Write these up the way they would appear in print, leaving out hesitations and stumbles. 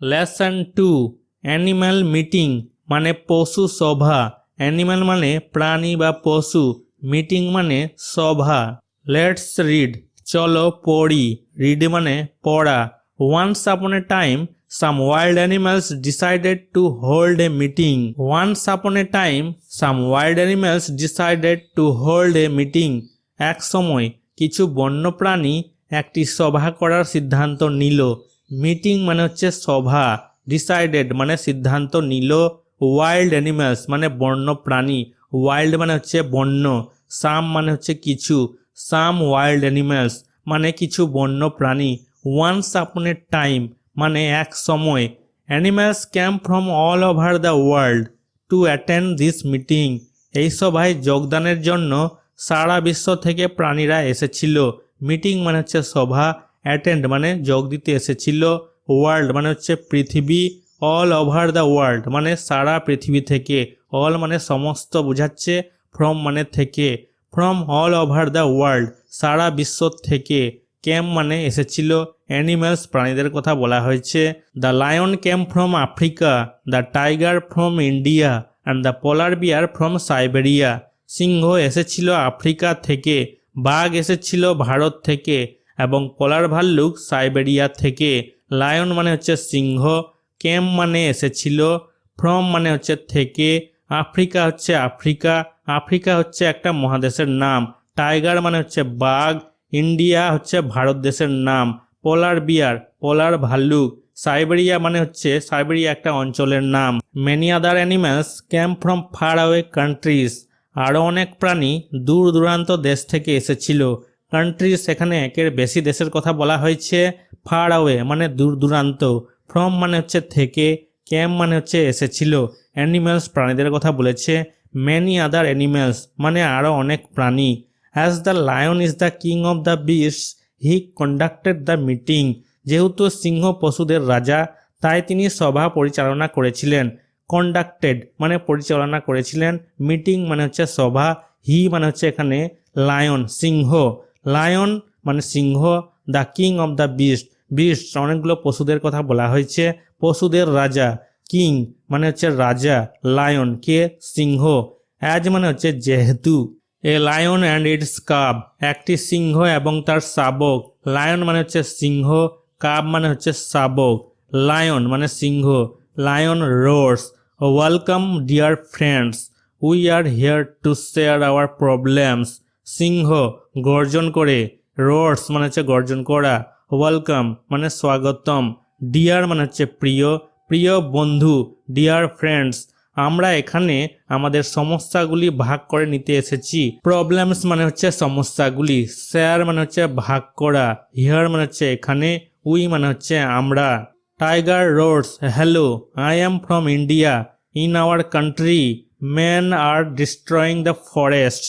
Lesson 2 animal meeting মানে পশু সভা। অ্যানিম্যাল মানে প্রাণী বা পশু, মিটিং মানে সভা। লেটস রিড চলো পড়ি, রিড মানে পড়া। Once upon a time some wild animals decided to hold a meeting. Once upon a time some wild animals decided to hold a meeting. এক সময় কিছু বন্যপ্রাণী একটি সভা করার সিদ্ধান্ত নিল। মিটিং মানে হচ্ছে সভা, ডিসাইডেড মানে সিদ্ধান্ত নিল। ওয়াইল্ড অ্যানিমালস মানে বন্য প্রাণী, ওয়াইল্ড মানে হচ্ছে বন্য, সাম মানে হচ্ছে কিছু, সাম ওয়াইল্ড অ্যানিমালস মানে কিছু বন্য প্রাণী। ওয়ান্স আপন এ টাইম মানে এক সময়। Animals camp from all over the world to attend this meeting. এই সভায় যোগদানের জন্য সারা বিশ্ব থেকে প্রাণীরা এসেছিল। মিটিং মানে হচ্ছে সভা, অ্যাটেন্ড মানে যোগ দিতে এসেছিল, ওয়ার্ল্ড মানে হচ্ছে পৃথিবী, অল ওভার দ্য ওয়ার্ল্ড মানে সারা পৃথিবী থেকে, অল মানে সমস্ত বোঝাচ্ছে, ফ্রম মানে থেকে, from all over the world সারা বিশ্ব থেকে, ক্যাম্প মানে এসেছিল, অ্যানিমালস প্রাণীদের কথা বলা হয়েছে। The lion camp from Africa, the tiger from India and the polar bear from Siberia. সিংহ এসেছিল আফ্রিকা থেকে, বাঘ এসেছিল ভারত থেকে এবং পোলার ভাল্লুক সাইবেরিয়া থেকে। লায়ন মানে হচ্ছে সিংহ, ক্যাম্প মানে এসেছিল, ফ্রম মানে হচ্ছে থেকে, আফ্রিকা হচ্ছে আফ্রিকা, আফ্রিকা হচ্ছে একটা মহাদেশের নাম, টাইগার মানে হচ্ছে বাঘ, ইন্ডিয়া হচ্ছে ভারত দেশের নাম, পোলার বিয়ার পোলার ভাল্লুক, সাইবেরিয়া মানে হচ্ছে সাইবেরিয়া একটা অঞ্চলের নাম। Many other animals camp from far away countries. আরও অনেক প্রাণী দূর দূরান্ত দেশ থেকে এসেছিল। কান্ট্রিজ এখানে একের বেশি দেশের কথা বলা হয়েছে। ফার অ্যাওয়ে মানে দূর দূরান্ত, ফ্রম মানে হচ্ছে থেকে, ক্যাম্প মানে হচ্ছে এসেছিল, অ্যানিমালস প্রাণীদের কথা বলেছে। মেনি আদার অ্যানিমালস মানে আরও অনেক প্রাণী। As the lion is the king of the beast's he conducted the meeting. যেহেতু সিংহ পশুদের রাজা, তাই তিনি সভা পরিচালনা করেছিলেন। কন্ডাক্টেড মানে পরিচালনা করেছিলেন, মিটিং মানে হচ্ছে সভা, হি মানে হচ্ছে এখানে লায়ন সিংহ, লায়ন মানে সিংহ, the king of the beast, beast অনেকগুলো পশুদের কথা বলা হয়েছে, পশুদের রাজা, কিং মানে হচ্ছে রাজা, লায়ন কে সিংহ, অ্যাজ মানে হচ্ছে যেহেতু, এ লায়ন অ্যান্ড ইটস কাব একটি সিংহ এবং তার শাবক। লায়ন মানে হচ্ছে সিংহ, কাব মানে হচ্ছে শাবক। লায়ন মানে সিংহ, lion roars, welcome dear friends, we are here to share our problems. সিংহ গর্জন করে, রোর্স মানে হচ্ছে গর্জন করা, ওয়েলকাম মানে স্বাগতম, ডিয়ার মানে হচ্ছে প্রিয়, প্রিয় বন্ধু, ডিয়ার ফ্রেন্ডস আমরা এখানে আমাদের সমস্যাগুলি ভাগ করে নিতে এসেছি। প্রবলেমস মানে হচ্ছে সমস্যাগুলি, শেয়ার মানে হচ্ছে ভাগ করা, হিয়ার মানে হচ্ছে এখানে, উই মানে হচ্ছে আমরা। Tiger roars hello, I am from India, in our country men are destroying the forest.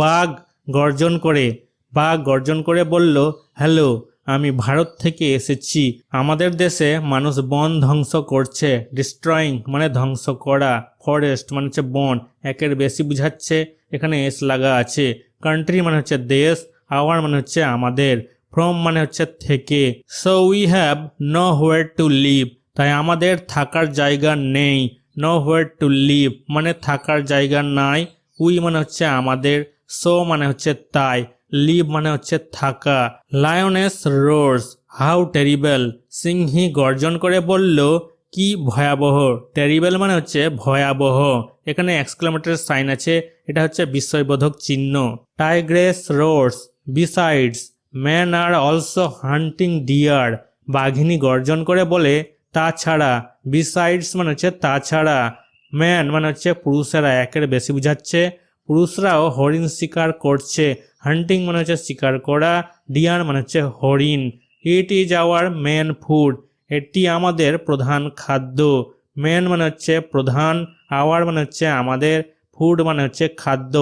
বাঘ গর্জন করে, বাঘ গর্জন করে বলল হ্যালো, আমি ভারত থেকে এসেছি, আমাদের দেশে মানুষ বন ধ্বংস করছে। ডিস্ট্রয়িং মানে ধ্বংস করা, ফরেস্ট মানে হচ্ছে বন, একের বেশি বুঝাচ্ছে, এখানে এস লাগা আছে। কান্ট্রি মানে হচ্ছে দেশ, আওয়ার মানে হচ্ছে আমাদের, ফ্রম মানে হচ্ছে থেকে। So we have nowhere to live, তাই আমাদের থাকার জায়গা নেই। নো হোয়ার টু লিভ মানে থাকার জায়গা নাই, উই মানে হচ্ছে আমাদের, সো মানে হচ্ছে তাই, লিভ মানে হচ্ছে থাকা। লায়নেস রোর্স হাউ টেরিবল, সিংহী গর্জন করে বলল কি ভয়াবহ। টেরিবল মানে হচ্ছে ভয়াবহ, এখানে এক্সক্লেমেটর সাইন আছে, এটা হচ্ছে বিস্ময়বোধক চিহ্ন। Tigress roars besides man are also hunting deer, বাঘিনী গর্জন করে বলে তাছাড়া, বিসাইডস মানে হচ্ছে তাছাড়া, ম্যান মানে হচ্ছে পুরুষেরা, একের বেশি বুঝাচ্ছে, পুরুষরাও হরিণ শিকার করছে। হান্টিং মানে হচ্ছে শিকার করা, ডিয়ার মানে হচ্ছে হরিণ। It is our main food, এটি আমাদের প্রধান খাদ্য। মেন মানে হচ্ছে প্রধান, আওয়ার মানে হচ্ছে আমাদের, ফুড মানে হচ্ছে খাদ্য,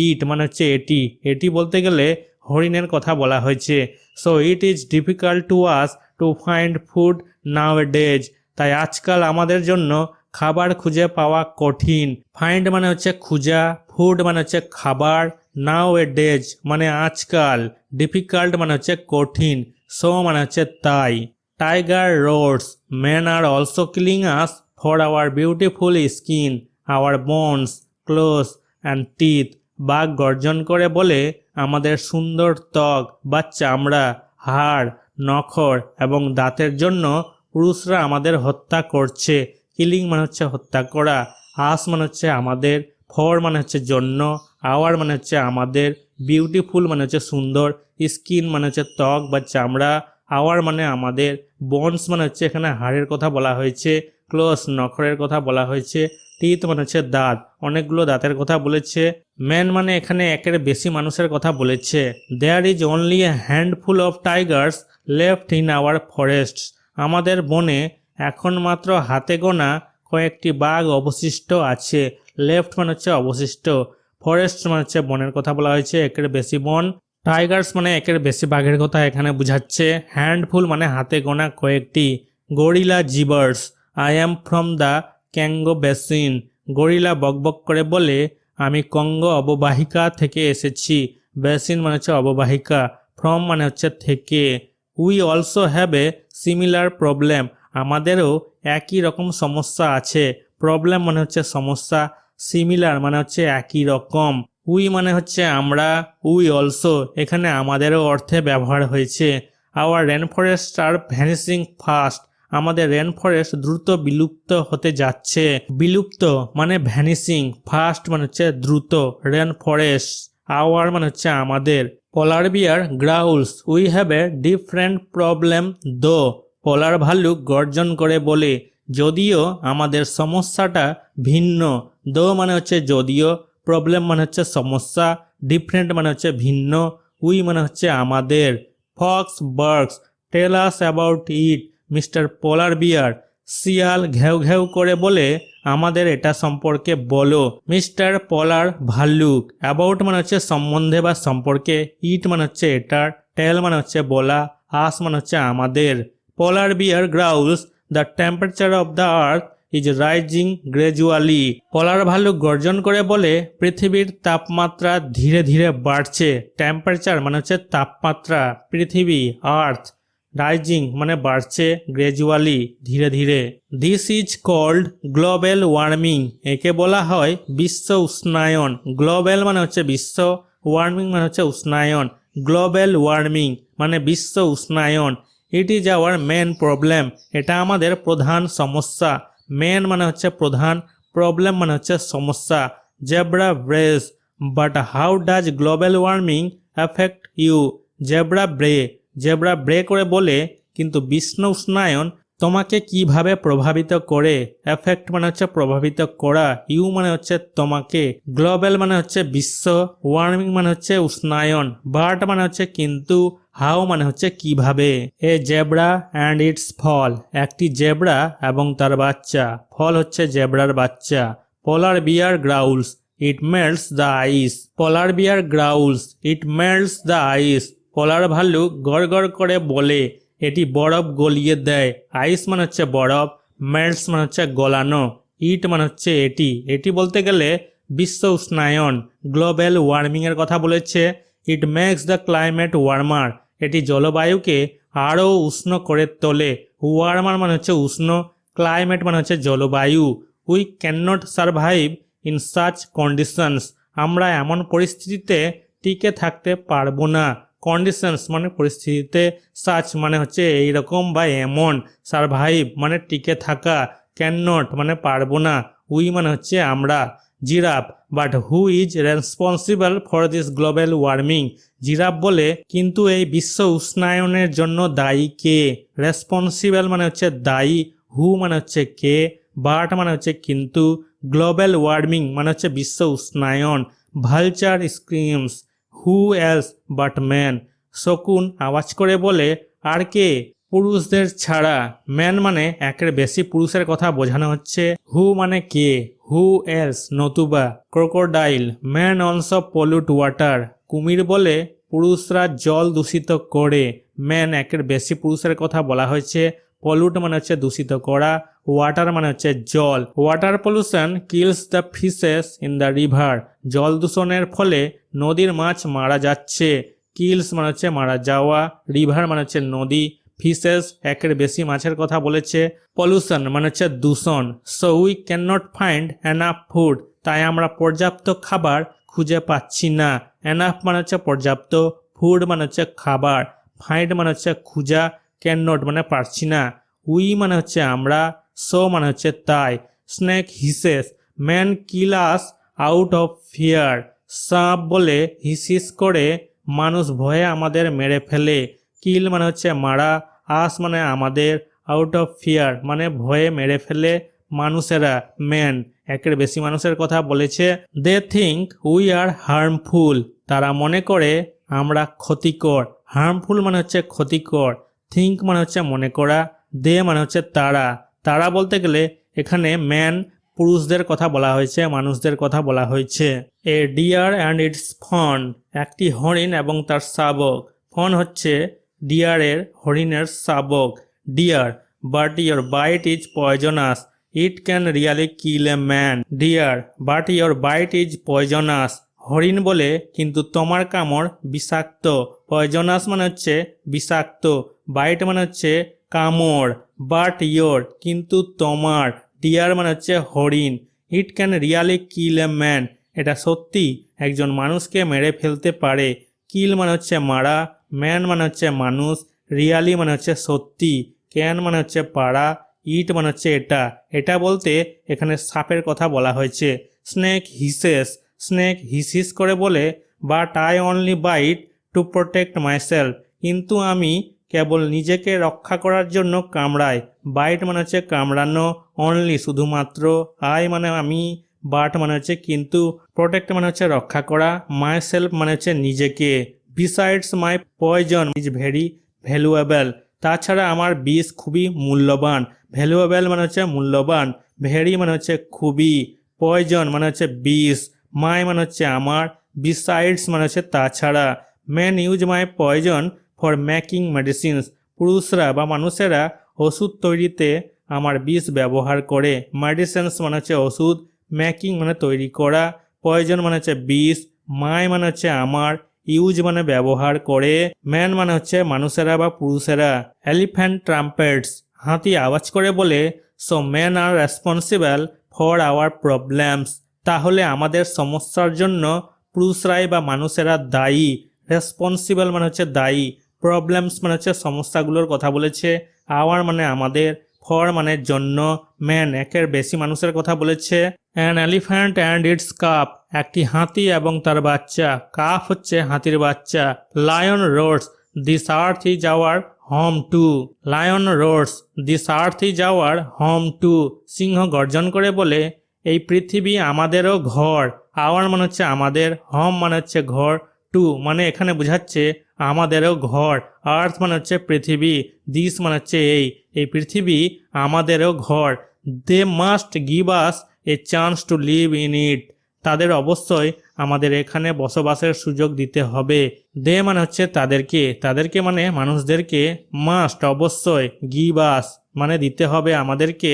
ইট মানে হচ্ছে এটি, এটি বলতে গেলে হরিণের কথা বলা হয়েছে। So it is difficult to us to find food now A days, তাই আজকাল আমাদের জন্য খাবার খুঁজে পাওয়া কঠিন। ফাইন্ড মানে হচ্ছে খুঁজা, ফুড মানে হচ্ছে খাবার, নাও এ ডেজ মানে আজকাল, ডিফিকাল্ট মানে হচ্ছে কঠিন, সো মানে হচ্ছে তাই। Tiger roars men are also killing us for our beautiful skin, our bones, clothes and teeth. বাঘ গর্জন করে বলে আমাদের সুন্দর ত্বক বা চামড়া, হাড়, নখর এবং দাঁতের জন্য পুরুষরা আমাদের হত্যা করছে। কিলিং মানে হচ্ছে হত্যা করা, আস মানে হচ্ছে আমাদের, ফর মানে হচ্ছে জন্য, আওয়ার মানে হচ্ছে আমাদের, বিউটিফুল মানে হচ্ছে সুন্দর, স্কিন মানে হচ্ছে ত্বক বা চামড়া, আওয়ার মানে আমাদের, বোনস মানে হচ্ছে এখানে হাড়ের কথা বলা হয়েছে, ক্লোজ নখরের কথা বলা হয়েছে, টিথ মানে হচ্ছে দাঁত, অনেকগুলো দাঁতের কথা বলেছে, ম্যান মানে এখানে একের বেশি মানুষের কথা বলেছে। There is only a handful of tigers left in our forest. আমাদের বনে এখন মাত্র হাতে গোনা কয়েকটি বাঘ অবশিষ্ট আছে। লেফট মানে হচ্ছে অবশিষ্ট, ফরেস্ট মানে হচ্ছে বনের কথা বলা হয়েছে, একের বেশি বন, টাইগার্স মানে একের বেশি বাঘের কথা এখানে বুঝাচ্ছে, হ্যান্ডফুল মানে হাতে গোনা কয়েকটি, gorilla jabbers I am from the Congo basin. Gorilla বকবক করে বলে আমি কঙ্গো অববাহিকা থেকে এসেছি। বেসিন মানে হচ্ছে অববাহিকা, ফ্রম মানে হচ্ছে থেকে। We also have a similar problem, আমাদেরও একই রকম সমস্যা আছে। প্রবলেম মানে হচ্ছে সমস্যা, সিমিলার মানে হচ্ছে একই রকম। উই মানে হচ্ছে আমরা, উই অলসো এখানে আমাদেরও অর্থে ব্যবহার হয়েছে। আওয়ার রেন ফরেস্ট আর ভ্যানিসিং ফাস্ট, আমাদের রেন ফরেস্ট দ্রুত বিলুপ্ত হতে যাচ্ছে। বিলুপ্ত মানে ভ্যানিসিং, ফাস্ট মানে হচ্ছে দ্রুত, রেন ফরেস্ট, আওয়ার মানে হচ্ছে আমাদের। Polar bear growls we have a different problem though. Polar ভাল্লুক গর্জন করে বলে যদিও আমাদের সমস্যাটা ভিন্ন। দো মানে হচ্ছে যদিও, প্রবলেম মানে হচ্ছে সমস্যা, ডিফারেন্ট মানে হচ্ছে ভিন্ন, উই মানে হচ্ছে আমাদের। Fox barks tell us about it mister polar bear. শিয়াল ঘেউ ঘেউ করে বলে আমাদের এটা সম্পর্কে বলো মিস্টার পোলার ভাল্লুক। অ্যাবাউট মানে হচ্ছে সম্বন্ধে বা সম্পর্কে, ইট মানে হচ্ছে এটার, টেল মানে হচ্ছে বলা, আস মানে হচ্ছে আমাদের। Polar bear growls the temperature of the earth is rising gradually. Polar ভাল্লুক গর্জন করে বলে পৃথিবীর তাপমাত্রা ধীরে ধীরে বাড়ছে। টেম্পারেচার মানে হচ্ছে তাপমাত্রা, পৃথিবী আর্থ, রাইজিং মানে বাড়ছে, গ্র্যাজুয়ালি ধীরে ধীরে। This is called global warming, একে বলা হয় বিশ্ব উষ্ণায়ন। গ্লোবাল মানে হচ্ছে বিশ্ব, ওয়ার্মিং মানে হচ্ছে উষ্ণায়ন। গ্লোবাল ওয়ার্মিং মানে বিশ্ব উষ্ণায়ন। It is our main problem, এটা আমাদের প্রধান সমস্যা। মেন মানে হচ্ছে প্রধান, প্রবলেম মানে হচ্ছে সমস্যা। Zebra brays but how does global warming affect you. Zebra bray, zebra bray করে বলে কিন্তু বিশ্ব উষ্ণায়ন তোমাকে কিভাবে প্রভাবিত করে। এফেক্ট মানে হচ্ছে প্রভাবিত করা, ইউ মানে হচ্ছে তোমাকে, গ্লোবাল মানে হচ্ছে বিশ্ব, ওয়ার্মিং মানে হচ্ছে উষ্ণায়ন, বাট মানে হচ্ছে কিন্তু, হাউ মানে হচ্ছে কিভাবে। A zebra and its foal, একটি জেব্রা এবং তার বাচ্চা, ফল হচ্ছে জেব্রার বাচ্চা। Polar bear growls it melts the ice. Polar bear growls it melts the ice. Polar ভাল্লুক গড় গড় করে বলে এটি বরফ গলিয়ে দেয়। আইস মানে হচ্ছে বরফ, মেল্টস মানে হচ্ছে গলানো, ইট মানে হচ্ছে এটি। এটি বলতে গেলে বিশ্ব উষ্ণায়ন, গ্লোবাল ওয়ার্মিংয়ের কথা বলেছে। It makes the climate warmer, এটি জলবায়ুকে আরও উষ্ণ করে তোলে। ওয়ার্মার মানে হচ্ছে উষ্ণ, ক্লাইমেট মানে হচ্ছে জলবায়ু। We can not survive in such conditions, আমরা এমন পরিস্থিতিতে টিকে থাকতে পারবো না। কন্ডিশনস মানে পরিস্থিতিতে, সাচ মানে হচ্ছে এইরকম বা এমন, সারভাইভ মানে টিকে থাকা, ক্যান নট মানে পারবো না, উই মানে হচ্ছে আমরা। Giraffe but who is responsible for this global warming. Giraffe বলে কিন্তু এই বিশ্ব উষ্ণায়নের জন্য দায়ী কে। রেসপন্সিবল মানে হচ্ছে দায়ী, হু মানে হচ্ছে কে, বাট মানে হচ্ছে কিন্তু, গ্লোবাল ওয়ার্মিং মানে হচ্ছে বিশ্ব উষ্ণায়ন। Vulture screams who else but man. শকুন আওয়াজ করে বলে আর কে, পুরুষদের ছাড়া। ম্যান মানে একের বেশি পুরুষের কথা বোঝানো হচ্ছে। হু মানে কে, হু এলস নতুবা। Crocodile man also pollute water. কুমির বলে পুরুষরা জল দূষিত করে। ম্যান একের বেশি পুরুষের কথা বলা হয়েছে। পলিউট মানে হচ্ছে দূষিত করা, ওয়াটার মানে হচ্ছে জল। Water pollution kills the fishes in the river. জল দূষণের ফলে নদীর মাছ মারা যাচ্ছে। কিলস মানে হচ্ছে মারা যাওয়া, রিভার মানে হচ্ছে নদী, ফিশেস একের বেশি মাছের কথা বলেছে। পলিউশন মানে হচ্ছে দূষণ। So we can not find enough food, তাই আমরা পর্যাপ্ত খাবার খুঁজে পাচ্ছি না। এনাফ মানে হচ্ছে পর্যাপ্ত, ফুড মানে হচ্ছে খাবার, ফাইন্ড মানে হচ্ছে খুঁজা, ক্যান নট মানে পারছি না, উই মানে হচ্ছে আমরা, সো মানে হচ্ছে তাই। Snake hisses man kill us out of fear, সাপ বলে হিস হিস করে মানুষ ভয়ে আমাদের মেরে ফেলে। কিল মানে হচ্ছে মারা, আস মানে আমাদের, আউট অফ ফিয়ার মানে ভয়ে মেরে ফেলে মানুষেরা, ম্যান একের বেশি মানুষের কথা বলেছে। They think we are harmful, তারা মনে করে আমরা ক্ষতিকর। হার্মফুল মানে হচ্ছে ক্ষতিকর, থিঙ্ক মানে হচ্ছে মনে করা, দে মানে হচ্ছে তারা। তারা বলতে গেলে এখানে ম্যান পুরুষদের কথা বলা হয়েছে, মানুষদের কথা বলা হয়েছে। A deer and its fawn, একটি হরিণ এবং তার শাবক। ফন হচ্ছে ডিয়ারের, হরিণের শাবক। Dear but your bite is poisonous, it can really kill a man. Dear but your bite is poisonous, হরিণ বলে কিন্তু তোমার কামড় বিষাক্ত। পয়জনাস মানে হচ্ছে বিষাক্ত, বাইট মানে হচ্ছে কামড়, বাট ইয়োর কিন্তু তোমার, ডিয়ার মানে হচ্ছে হরিণ। ইট can really kill a man, এটা সত্যি একজন মানুষকে মেরে ফেলতে পারে। কিল মানে হচ্ছে মারা, ম্যান মানে হচ্ছে মানুষ, রিয়ালি মানে হচ্ছে সত্যি, ক্যান মানে হচ্ছে পারা, ইট মানে হচ্ছে এটা। এটা বলতে এখানে সাপের কথা বলা হয়েছে। স্নেক হিসেস, স্নেক হিস হিস করে বলে, but I only bite to protect myself, কিন্তু আমি কেবল নিজেকে রক্ষা করার জন্য কামড়াই। বাইট মানে হচ্ছে কামড়ানো, অনলি শুধুমাত্র, আই মানে আমি, বাট মানে হচ্ছে কিন্তু, প্রোটেক্ট মানে হচ্ছে রক্ষা করা, মাই সেলফ মানে হচ্ছে নিজেকে। Besides my poison is very valuable, তাছাড়া আমার বিষ খুবই মূল্যবান। ভ্যালুয়েবল মানে হচ্ছে মূল্যবান, ভেরি মানে হচ্ছে খুবই, পয়জন মানে হচ্ছে বিষ, মাই মানে হচ্ছে আমার, বিসাইডস মানে হচ্ছে তাছাড়া। Man use my poison for making medicines, পুরুষরা বা মানুষেরা ওষুধ তৈরিতে আমার বিষ ব্যবহার করে। মেডিসিনস মানে হচ্ছে ওষুধ, মেকিং মানে তৈরি করা, পয়জন মানে হচ্ছে বিষ, মাই মানে হচ্ছে আমার, ইউজ মানে ব্যবহার করে, ম্যান মানে হচ্ছে মানুষেরা বা পুরুষেরা। এলিফ্যান্ট ট্রাম্পেটস, হাতি আওয়াজ করে বলে, so man R responsible for our problems, তাহলে আমাদের সমস্যার জন্য পুরুষরাই বা মানুষেরা দায়ী। রেসপন্সিবল মানে হচ্ছে দায়ী, প্রবলেমস মানে হচ্ছে সমস্যাগুলোর কথা বলেছে, আওয়ার মানে আমাদের, ফর মানে জন্য, ম্যান একের বেশি মানুষের কথা বলেছে। An elephant and its calf, একটি হাতি এবং তার বাচ্চা। কাফ হচ্ছে হাতির বাচ্চা। Lion roars, this earth is our home too, lion roars this earth is our home too, সিংহ গর্জন করে বলে, এই পৃথিবী আমাদেরও ঘর। আওয়ার মানে হচ্ছে আমাদের, হোম মানে হচ্ছে ঘর, টু মানে এখানে বোঝাচ্ছে আমাদেরও ঘর, আর্থ মানে হচ্ছে পৃথিবী, দিস মানে হচ্ছে এই পৃথিবী আমাদেরও ঘর। They must give us a chance to live in it, তাদের অবশ্যই আমাদের এখানে বসবাসের সুযোগ দিতে হবে। দে মানে হচ্ছে তাদেরকে, তাদেরকে মানে মানুষদেরকে, মাস্ট অবশ্যই, গিভ আস মানে দিতে হবে আমাদেরকে,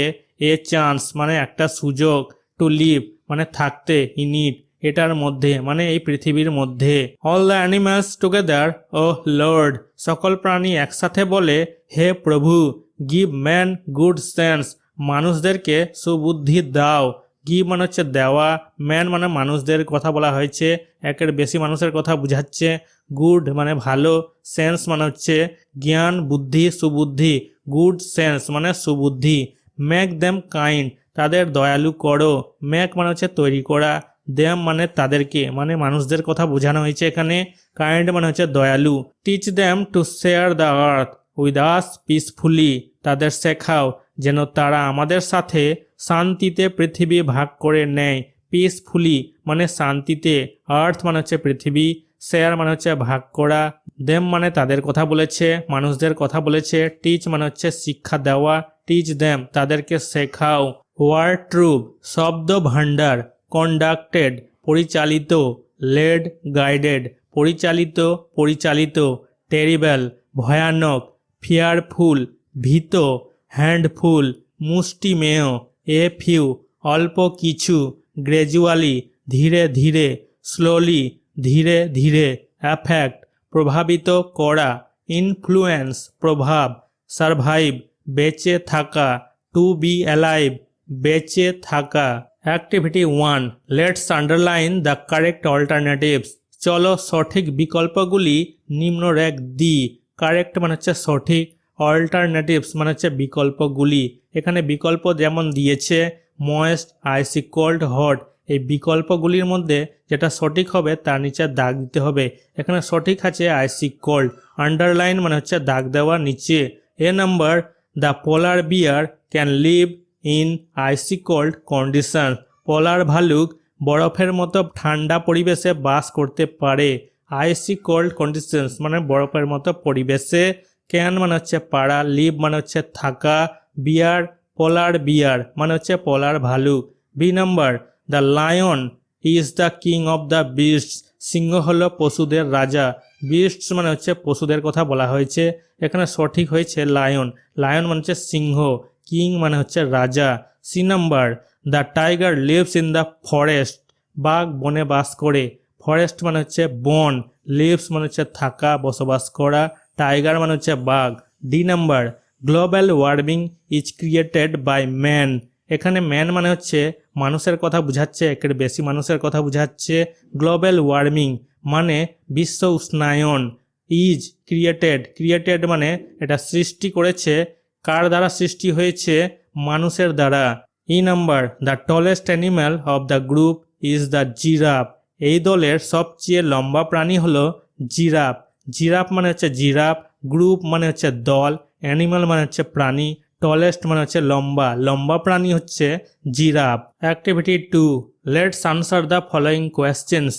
এ চান্স মানে একটা সুযোগ, টু লিভ মানে থাকতে, ইন ইট এটার মধ্যে মানে এই পৃথিবীর মধ্যে। All the animals together O lord, সকল প্রাণী একসাথে বলে, হে প্রভু, গিভ ম্যান গুড সেন্স, মানুষদেরকে সুবুদ্ধি দাও। গিভ মানে হচ্ছে দেওয়া, ম্যান মানে মানুষদের কথা বলা হয়েছে, একের বেশি মানুষের কথা বুঝাচ্ছে। গুড মানে ভালো, সেন্স মানে হচ্ছে জ্ঞান, বুদ্ধি, সুবুদ্ধি, গুড সেন্স মানে সুবুদ্ধি। মেক দেম কাইন্ড, তাদের দয়ালু করো। মেক মানে হচ্ছে তৈরি করা, দেম মানে তাদেরকে মানে মানুষদের কথা বোঝানো হয়েছে এখানে, কাইন্ড মানে হচ্ছে দয়ালু। Teach them to share the earth with us peacefully, তাদের শেখাও যেন তারা আমাদের সাথে শান্তিতে পৃথিবী ভাগ করে নেয়। পিসফুলি মানে শান্তিতে, আর্থ মানে হচ্ছে পৃথিবী, শেয়ার মানে হচ্ছে ভাগ করা, দেম মানে তাদের কথা বলেছে, মানুষদের কথা বলেছে, টিচ মানে হচ্ছে শিক্ষা দেওয়া, টিচ দেম তাদেরকে শেখাও। ওয়ার্ড ট্রুপ শব্দ ভাণ্ডার, কন্ডাক্টেড পরিচালিত, লেড গাইডেড পরিচালিত পরিচালিত, টেরিবল ভয়ানক, ফিয়ারফুল ভীত, হ্যান্ডফুল মুষ্টিমেয়, এ ফিউ অল্প কিছু, গ্র্যাজুয়ালি ধীরে ধীরে, স্লোলি ধীরে ধীরে, অ্যাফেক্ট প্রভাবিত করা, ইনফ্লুয়েন্স প্রভাব, সারভাইভ বেঁচে থাকা, টু বি অ্যালাইভ বেঁচে থাকা। Activity 1, let's underline the correct alternatives. চলো সঠিক বিকল্পগুলি নিম্ন রেখ দিই। কারেক্ট মানে হচ্ছে সঠিক, অল্টারনেটিভস মানে হচ্ছে বিকল্পগুলি। এখানে বিকল্প যেমন দিয়েছে ময়েস্ট, আইসি কোল্ড, হট, এই বিকল্পগুলির মধ্যে যেটা সঠিক হবে তার নিচে দাগ দিতে হবে। এখানে সঠিক আছে আইসি কোল্ড। আন্ডারলাইন মানে হচ্ছে দাগ দেওয়া নিচে। A number, the polar bear can live in icy cold condition. Polar ভালুক বরফের মতো ঠান্ডা পরিবেশে বাস করতে পারে। আইসি কোল্ড কন্ডিশনস মানে বরফের মতো পরিবেশে। ক্যান মানে হচ্ছে পারা, লিভ মানে হচ্ছে থাকা, বিয়ার পোলার বিয়ার মানে হচ্ছে পোলার ভালুক। B number, the lion is the king of the beasts. সিংহ হলো পশুদের রাজা। বিস্টস মানে হচ্ছে পশুদের কথা বলা হয়েছে। এখানে সঠিক হয়েছে লায়ন। লায়ন মানে হচ্ছে সিংহ, কিং মানে হচ্ছে রাজা। C number, the tiger lives in the forest. বাঘ বনে বাস করে। ফরেস্ট মানে হচ্ছে বন, লিভস মানে হচ্ছে থাকা, বসবাস করা, টাইগার মানে হচ্ছে বাঘ। D number, global warming is created by man. এখানে ম্যান মানে হচ্ছে মানুষের কথা বোঝাচ্ছে, একের বেশি মানুষের কথা বোঝাচ্ছে। গ্লোবাল ওয়ার্মিং মানে বিশ্ব উষ্ণায়ন। ইজ ক্রিয়েটেড, ক্রিয়েটেড মানে এটা সৃষ্টি করেছে। কার দ্বারা সৃষ্টি হয়েছে? মানুষের দ্বারা। E number, the tallest animal of the group is the giraffe. এই দলের সবচেয়ে লম্বা প্রাণী হলো জিরাফ। জিরাফ মানে হচ্ছে জিরাফ, গ্রুপ মানে হচ্ছে দল, অ্যানিম্যাল মানে হচ্ছে প্রাণী, টলেস্ট মানে হচ্ছে লম্বা, লম্বা প্রাণী হচ্ছে giraffe. Activity 2, let's answer the following questions.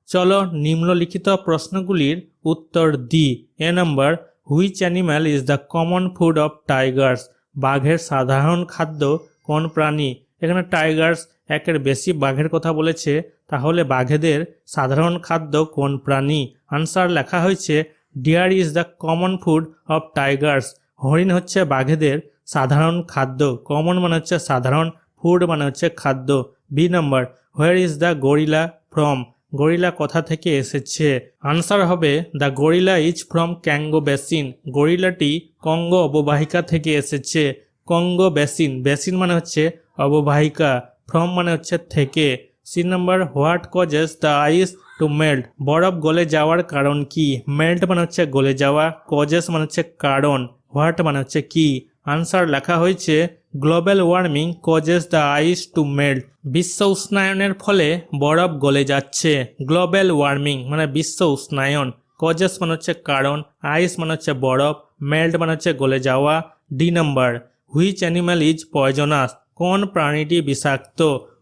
চলো নিম্নলিখিত প্রশ্নগুলির উত্তর দিই। A number, which animal is the common food of tigers. বাঘের সাধারণ খাদ্য কোন প্রাণী? এখানে টাইগার্স একের বেশি বাঘের কথা বলেছে, তাহলে বাঘেদের সাধারণ খাদ্য কোন প্রাণী? আনসার লেখা হয়েছে deer is the common food of tigers. হরিণ হচ্ছে বাঘেদের সাধারণ খাদ্য। কমন মানে হচ্ছে সাধারণ, ফুড মানে হচ্ছে খাদ্য। B number, where is the gorilla from. Gorilla কোথা থেকে এসেছে? আনসার হবে the gorilla is from Congo basin. গরিলাটি কঙ্গো অববাহিকা থেকে এসেছে। কঙ্গো বেসিন, বেসিন মানে হচ্ছে অববাহিকা, ফ্রম মানে হচ্ছে থেকে। C number, what causes the ice to melt. বরফ গলে যাওয়ার কারণ কি? মেল্ট মানে হচ্ছে গলে যাওয়া, কজেস মানে হচ্ছে কারণ, হোয়াট মানে হচ্ছে কি। আনসার লেখা হয়েছে global warming causes the ice to melt. বিশ্ব উষ্ণায়নের ফলে বরফ গলে যাচ্ছে। গ্লোবাল ওয়ার্মিং মানে বিশ্ব উষ্ণায়ন, কজেস মানে হচ্ছে কারণ, আইস মানে হচ্ছে বরফ, মেল্ট মানে হচ্ছে গলে যাওয়া। D number, which animal is poisonous. কোন প্রাণীটি বিষাক্ত?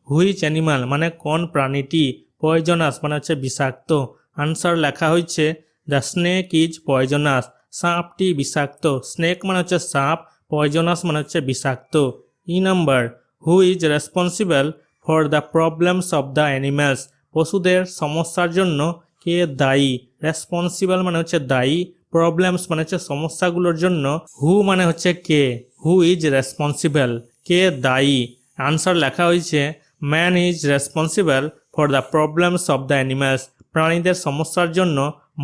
হুইচ অ্যানিম্যাল মানে কোন প্রাণীটি, পয়জনাস মানে হচ্ছে বিষাক্ত। আনসার লেখা হয়েছে দ্য স্নেক ইজ পয়জনাস। সাপটি বিষাক্ত। স্নেক মানে হচ্ছে সাপ, পয়জনাস মানে হচ্ছে বিষাক্ত। E number, who is responsible for the problems of the animals. পশুদের সমস্যার জন্য কে দায়ী? রেসপন্সিবল মানে হচ্ছে দায়ী, প্রবলেমস মানে হচ্ছে সমস্যাগুলোর জন্য, হু মানে হচ্ছে কে, হু ইজ রেসপন্সিবল কে দায়ী। আনসার লেখা হয়েছে man is responsible for the problems of the animals. প্রাণীদের সমস্যার জন্য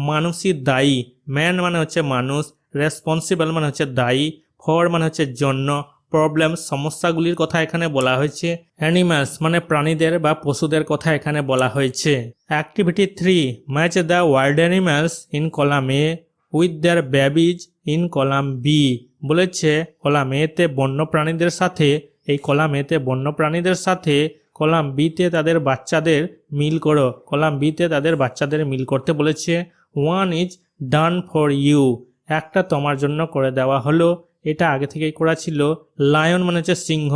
মানুষই দায়ী। ম্যান মানে হচ্ছে মানুষ, রেসপন্সিবল মানে হচ্ছে দায়ী, ফর মানে হচ্ছে জন্য, প্রবলেম সমস্যাগুলির কথা এখানে বলা হয়েছে, অ্যানিম্যালস মানে প্রাণীদের বা পশুদের কথা এখানে বলা হয়েছে। Activity 3, match the wild animals in column A with their babies in column B. বলেছে কলাম এতে বন্য প্রাণীদের সাথে, এই কলাম এতে বন্য প্রাণীদের সাথে কলাম বিতে তাদের বাচ্চাদের মিল করো। কলাম বিতে তাদের বাচ্চাদের মিল করতে বলেছে। One is done for you, একটা তোমার জন্য করে দেওয়া হলো। এটা আগে থেকেই করা ছিল। লায়ন মানে হচ্ছে সিংহ,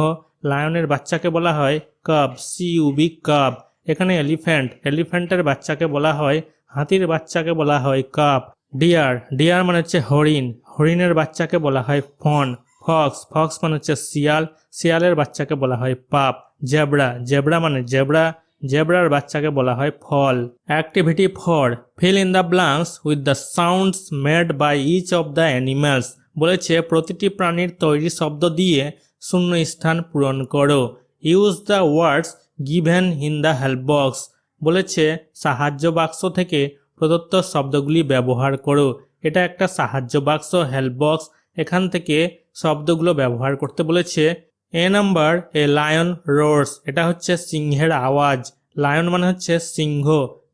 লায়নের বাচ্চাকে বলা হয় কাব, সিউবি কাব। এখানে এলিফ্যান্ট, এলিফ্যান্টের বাচ্চাকে বলা হয়, হাতির বাচ্চাকে বলা হয় কাব। ডিয়ার, ডিয়ার মানে হচ্ছে হরিণ, হরিণের বাচ্চাকে বলা হয় ফন। ফক্স, ফক্স মানে হচ্ছে শিয়াল, শিয়ালের বাচ্চাকে বলা হয় পাপ। জেব্রা, জেব্রা মানে জেব্রা, জেব্রার বাচ্চাকে বলা হয় foal. Activity 4, fill in the blanks with the sounds made by each of the animals. বলেছে প্রতিটি প্রাণীর তৈরি শব্দ দিয়ে শূন্য স্থান পূরণ করো। Use the words given in the help box. বলেছে সাহায্য বাক্স থেকে প্রদত্ত শব্দগুলি ব্যবহার করো। এটা একটা সাহায্য বাক্স, হেল্প বক্স। এখান থেকে শব্দগুলো ব্যবহার করতে বলেছে। এ নাম্বার এ লায়ন রোর্স, এটা হচ্ছে সিংহের আওয়াজ, লায়ন মানে হচ্ছে সিংহ।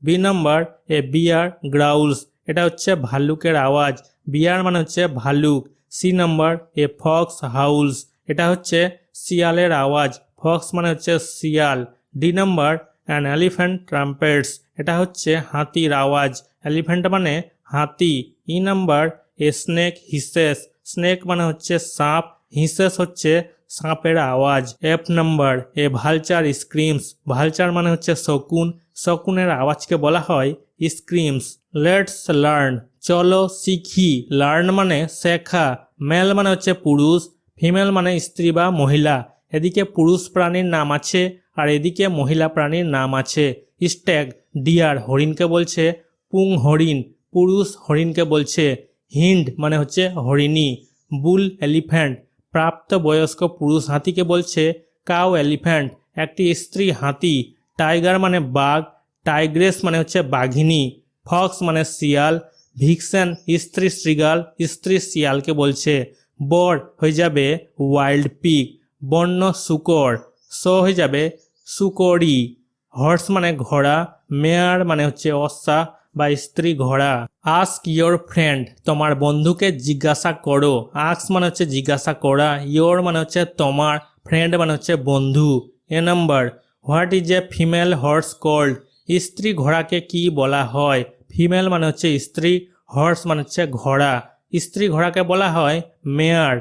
বি নাম্বার এ বিয়ার গ্রাউলস, এটা হচ্ছে ভাল্লুকের আওয়াজ, বিয়ার মানে হচ্ছে ভাল্লুক। C number a fox howls, এটা হচ্ছে শিয়ালের আওয়াজ, ফক্স মানে হচ্ছে শিয়াল। D number an elephant trumpets, এটা হচ্ছে হাতির আওয়াজ, এলিফ্যান্ট মানে হাতি। E number a snake hisses, snake মানে হচ্ছে সাপ, হিসেস হচ্ছে সাপের আওয়াজ। F number a vulture screams, vulture মানে হচ্ছে শকুন, শকুনের আওয়াজকে বলা হয় স্ক্রিমস। লেটস লার্ন, চলো শিখি, লার্ন মানে শেখা, মেল মানে হচ্ছে পুরুষ, ফিমেল মানে স্ত্রী বা মহিলা। এদিকে পুরুষ প্রাণীর নাম আছে আর এদিকে মহিলা প্রাণীর নাম আছে। স্ট্যাগ ডিয়ার, হরিণকে বলছে পুং হরিণ, পুরুষ হরিণকে বলছে হিন্ড মানে হচ্ছে হরিণী। বুল এলিফ্যান্ট, প্রাপ্তবয়স্ক পুরুষ হাতিকে বলছে কাউ এলিফ্যান্ট, একটি স্ত্রী হাতি। টাইগার মানে বাঘ, টাইগ্রেস মানে হচ্ছে বাঘিনী। ফক্স মানে শিয়াল, ভিক্সেন স্ত্রী শৃগাল, স্ত্রী শিয়ালকে বলছে। বর হয়ে যাবে ওয়াইল্ড পিগ, বন্য শূকর, হয়ে যাবে শূকরী। হর্স মানে ঘোড়া, মেয়ার মানে হচ্ছে অশ্বা বা স্ত্রী ঘোড়া। আস্ক ইয়োর ফ্রেন্ড, তোমার বন্ধুকে জিজ্ঞাসা করো, আস্ক মানে হচ্ছে জিজ্ঞাসা করা, ইয়োর মানে হচ্ছে তোমার, ফ্রেন্ড মানে হচ্ছে বন্ধু। A number what is a female horse called, স্ত্রী ঘোড়াকে কি বলা হয়, ফিমেল মানে হচ্ছে স্ত্রী, হর্স মানে হচ্ছে ঘোড়া, স্ত্রী ঘোড়াকে বলা হয় mare,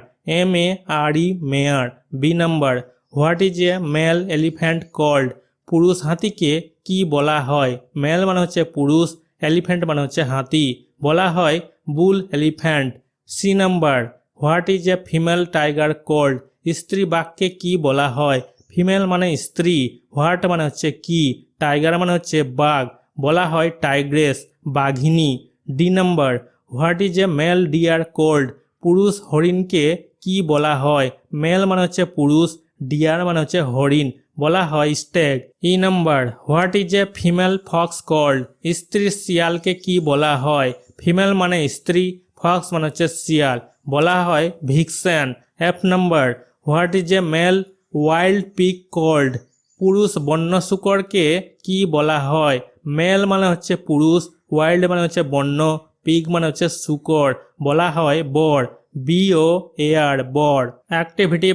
MARE mare. B number what is a male elephant called, পুরুষ হাতিকে কি বলা হয়, মেল মানে হচ্ছে পুরুষ, এলিফ্যান্ট মানে হচ্ছে হাতি, বলা হয় bull elephant. C number what is a female tiger called, স্ত্রী বাঘকে কি বলা হয়, ফিমেল মানে স্ত্রী, হোয়াট মানে হচ্ছে কি, টাইগার মানে হচ্ছে বাঘ, বলা হয় টাইগ্রেস, বাঘিনী। D number what is a male deer called, পুরুষ হরিণকে কি বলা হয়, মেল মানে হচ্ছে পুরুষ, ডিয়ার মানে হচ্ছে হরিণ, বলা হয় stag. E number what is a female fox called, স্ত্রী শিয়ালকে কি বলা হয়, ফিমেল মানে স্ত্রী, ফক্স মানে হচ্ছে শিয়াল, বলা হয় vixen. F number what is a male wild pig called, পুরুষ বন্য শূকরকে কি বলা হয়, মেল মানে হচ্ছে পুরুষ, ওয়াইল্ড মানে হচ্ছে বন্য, পিগ মানে হচ্ছে শূকর, বলা হয় বর, BOAR বর। Activity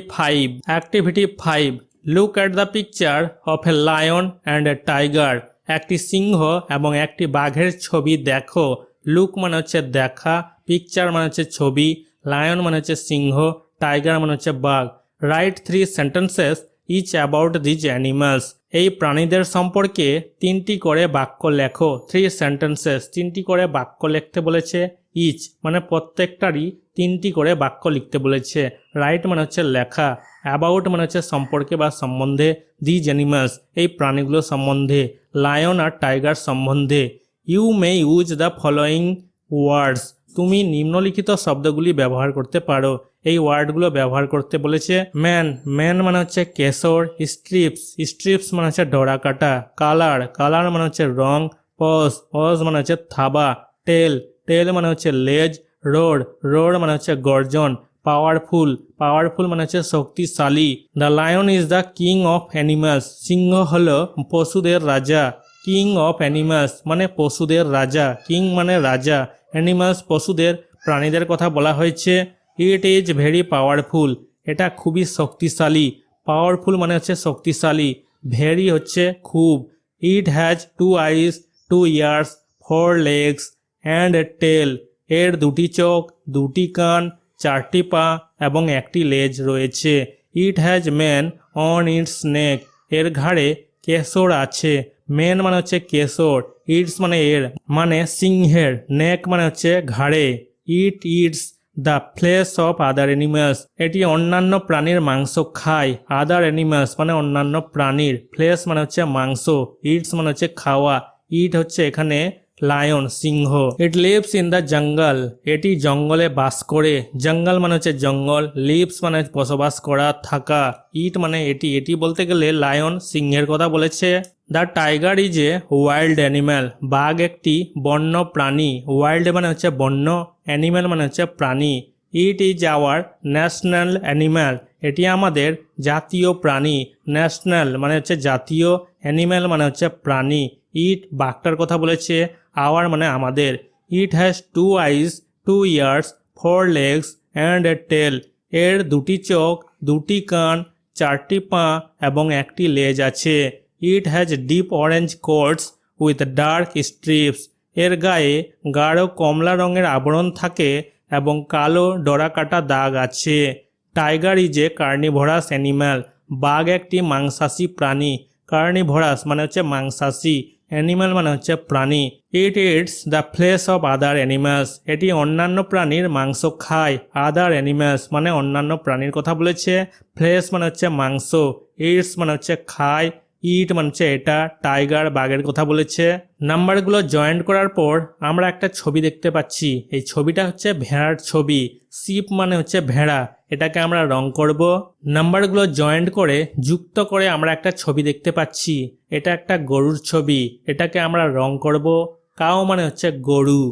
5 look at the picture of a lion and a tiger, একটি সিংহ এবং একটি বাঘের ছবি দেখো। লুক মানে হচ্ছে দেখা, পিকচার মানে হচ্ছে ছবি, লায়ন মানে হচ্ছে সিংহ, টাইগার মানে হচ্ছে বাঘ। Write 3 sentences each about these animals, এই প্রাণীদের সম্পর্কে 3টি করে বাক্য লেখো। 3 সেন্টেন্সেস, 3টি করে বাক্য লিখতে বলেছে। ইচ মানে প্রত্যেকটারই 3টি করে বাক্য লিখতে বলেছে। রাইট মানে হচ্ছে লেখা, অ্যাবাউট মানে হচ্ছে সম্পর্কে বা সম্বন্ধে, দিজ অ্যানিমালস এই প্রাণীগুলো সম্বন্ধে, লায়ন আর টাইগার সম্বন্ধে। You may use the following words, তুমি নিম্নলিখিত শব্দগুলি ব্যবহার করতে পারো। এই ওয়ার্ডগুলো ব্যবহার করতে বলেছে। ম্যান মানে হচ্ছে কেশর, স্ট্রিপস মানে হচ্ছে ডোরা কাটা, কালার মানে হচ্ছে রং, পজ মানে হচ্ছে থাবা, টেল মানে হচ্ছে লেজ, রোড মানে হচ্ছে গর্জন, পাওয়ারফুল মানে হচ্ছে শক্তিশালী। The lion is the king of animals, সিংহ হলো পশুদের রাজা। কিং অফ অ্যানিমালস মানে পশুদের রাজা, কিং মানে রাজা, অ্যানিমালস পশুদের, প্রাণীদের কথা বলা হয়েছে। ইট ইজ ভেরি পাওয়ারফুল, এটা খুবই শক্তিশালী, পাওয়ারফুল মানে হচ্ছে শক্তিশালী, ভেরি হচ্ছে খুব। It has 2 eyes 2 ears 4 legs and a tail, এর 2টি চোখ 2টি কান 4টি পা এবং 1টি লেজ রয়েছে। It has mane on its neck, এর ঘাড়ে কেশর আছে, মেন মানে হচ্ছে কেশর, ইটস মানে এর মানে সিংহের, নেক মানে হচ্ছে ঘাড়ে। ইট it's the flash of other animals, এটি অন্যান্য প্রাণীর মাংস খায়। আদার অ্যানিমালস মানে অন্যান্য প্রাণীর, ফ্লেশ মানে হচ্ছে মাংস, ইটস মানে হচ্ছে খাওয়া। ইট হচ্ছে এখানে লায়ন সিংহ। It lives in the jungle, এটি জঙ্গলে বাস করে, জঙ্গল মানে হচ্ছে জঙ্গল, লিভস মানে বসবাস করা থাকা। ইট মানে এটি বলতে গেলে লায়ন সিংহের কথা বলেছে। The tiger is a wild animal, বাঘ একটি বন্য প্রাণী, ওয়াইল্ড মানে হচ্ছে বন্য, অ্যানিম্যাল মানে হচ্ছে প্রাণী। ইট ইজ আওয়ার ন্যাশনাল অ্যানিম্যাল, এটি আমাদের জাতীয় প্রাণী। ন্যাশনাল মানে হচ্ছে জাতীয়, অ্যানিম্যাল মানে হচ্ছে প্রাণী। ইট বাঘটার কথা বলেছে, আওয়ার মানে আমাদের। It has 2 eyes, 2 ears, 4 legs and a tail, এর 2টি চোখ, 2টি কান, 4টি পা এবং 1টি লেজ আছে। It has deep orange quotes with dark strips, এর গায়ে গাঢ় কমলা রঙের আবরণ থাকে এবং কালো ডোরাকাটা দাগ আছে। Tiger is a carnivorous animal, বাঘ একটি মাংসাশী প্রাণী। কার্নিভোরাস মানে হচ্ছে মাংসাশী, অ্যানিম্যাল মানে হচ্ছে প্রাণী। ইট it's the flash of other animals, এটি অন্যান্য প্রাণীর মাংস খায়। আদার অ্যানিম্যালস মানে অন্যান্য প্রাণীর কথা বলেছে। ফ্লেশ মানে হচ্ছে মাংস, ইটস মানে হচ্ছে খায়, ইট মানে হচ্ছে এটা। টাইগার বাঘের কথা বলেছে। নাম্বারগুলো জয়েন্ট করার পর আমরা একটা ছবি দেখতে পাচ্ছি। এই ছবিটা হচ্ছে ভেড়ার ছবি। শিপ মানে হচ্ছে ভেড়া, এটাকে আমরা রং করব। নাম্বারগুলো জয়েন্ট করে যুক্ত করে আমরা একটা ছবি দেখতে পাচ্ছি। এটা একটা গরুর ছবি, এটাকে আমরা রং করব। কাউ মানে হচ্ছে গরু।